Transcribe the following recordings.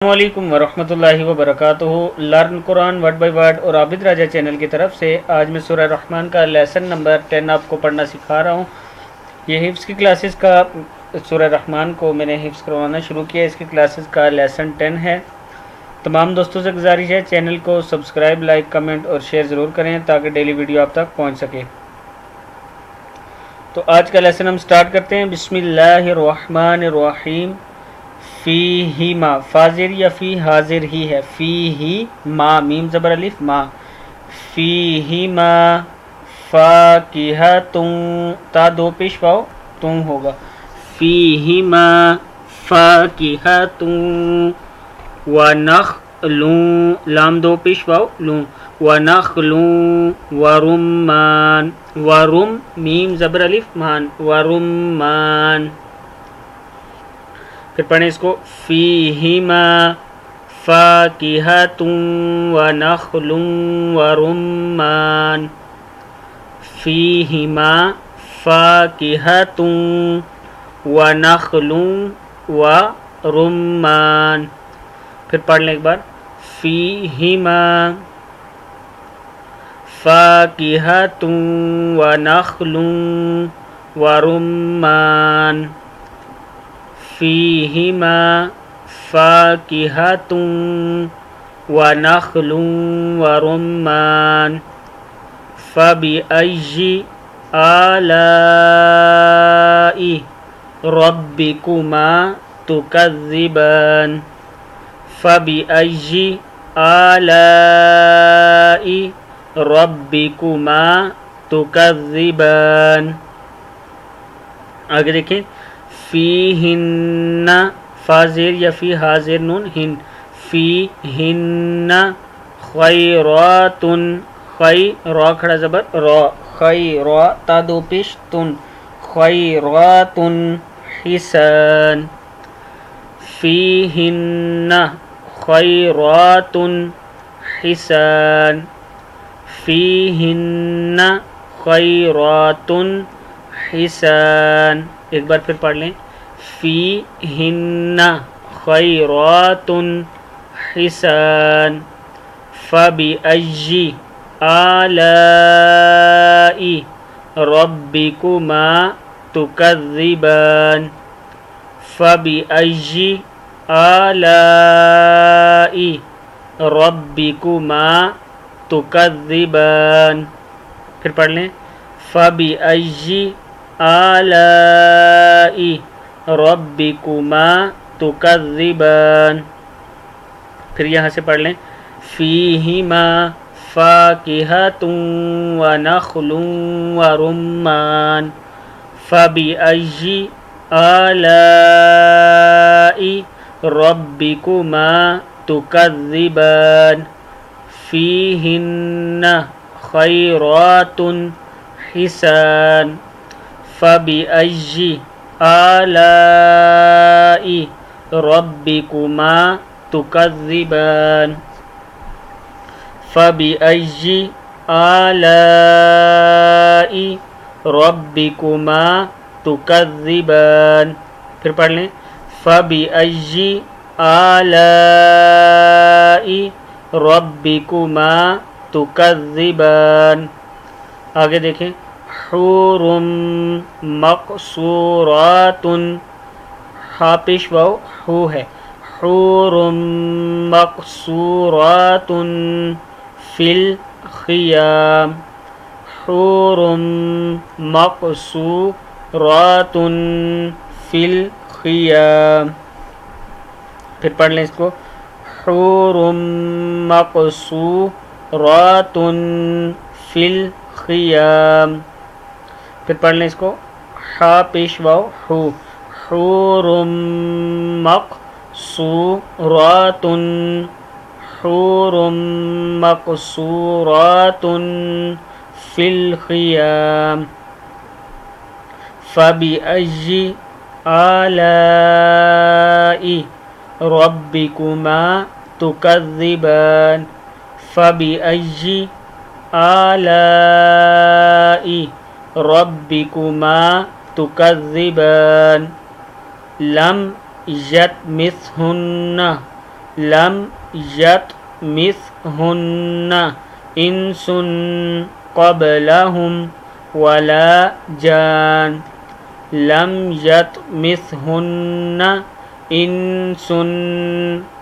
السلام علیکم ورحمۃ اللہ وبرکاتہ۔ Learn Quran word by word اور عابد راجہ چینل کی طرف سے آج میں سورہ رحمان کا لیسن نمبر 10 آپ کو پڑھنا سکھا رہا ہوں۔ یہ حفظ کی کلاسز کا سورہ رحمان کو میں نے حفظ کروانا شروع کیا، اس کی کلاسز کا لیسن 10 ہے۔ تمام دوستوں سے گزارش ہے چینل کو سبسکرائب، لائک، کمنٹ اور شیئر ضرور کریں تاکہ ڈیلی ویڈیو آپ تک پہنچ سکے۔ تو آج کا لیسن ہم سٹارٹ کرتے ہیں۔ بسم اللہ الرحمن الرحیم۔ فیہما، فاضر یا فی حاضر ہی ہے، فیہی ما، میم زبر الف ما، فیہما فاکہۃن، تا دو پیش واو تم ہوگا، فیہما فاکہۃن ونخل، لام دو پیش واو لوں، ونخل ورمان، ورم میم زبر الف مان، ورمان۔ پھر پڑھیں اس کو، فیہما فاکہۃ ونخل ورمان، فیہما فاکہۃ ونخل ورمان۔ پھر پڑھ لیں ایک بار، فیہما فاکہۃ ونخل ورمان، فیہما فاکہۃ ونخل ورمان، فبأی آلاء ربکما تکذبان، فبأی آلاء ربکما تکذبان۔ آگے دیکھیں، فیہن، فاضر یا فی حاضر نون ہن، فیہن خیرات، خی را کھڑا زبر را، خیرا تا دو پیش تن، خیرات حسان، فیہن خیرات حسان، فیہن خیرات حسان۔ ایک بار پھر پڑھ لیں، فیہن خیرات حسان، فبأی آلاء ربکما تکذبان، فبأی آلاء ربکما تکذبان۔ پھر پڑھ لیں، فبأی آلاء ربکما تکذبان۔ پھر یہاں سے پڑھ لیں، فیہما فاکہۃ ونخل ورمان، فبأی آلاء ربکما تکذبان، فیہن خیرات حسان، فبأی آلاء ربکما تکذبان، فبأی آلاء ربکما تکذبان۔ پھر پڑھ لیں، فبأی آلاء ربکما تکذبان۔ آگے دیکھیں، حور مقصورات، ہا پیش واو ہو ہے، حور مقصورات فی الخیام، حور مقصورات فی الخیام۔ پھر پڑھ لیں اس کو، حور مقصورات فی الخیام۔ پھر پڑھ لیں اس کو، ہا پیش واو ہو، حور مقصورات، حور مقصورات فی الخیام، فبأی آلاء ربکما تکذبان، فبأی آلاء ربکما تکذبان، لم یطمثہن، لم يطمثهن انس قبلهم ولا جان لم يطمثهن انس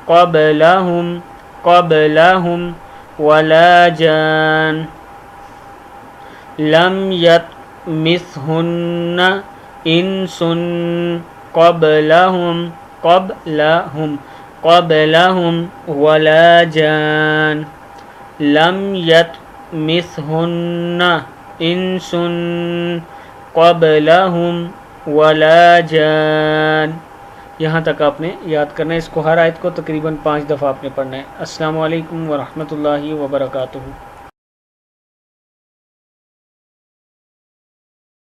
قبلهم ولا جان لم يطمثهن انس قبلهم ولا جان لم يطمثهن انس قبلهم ولا جان. یہاں تک آپ نے یاد کرنا ہے. اس کو ہر آیت کو تقریباً 5 دفعہ آپ نے پڑھنا ہے. السلام علیکم ورحمۃ اللہ وبرکاتہ.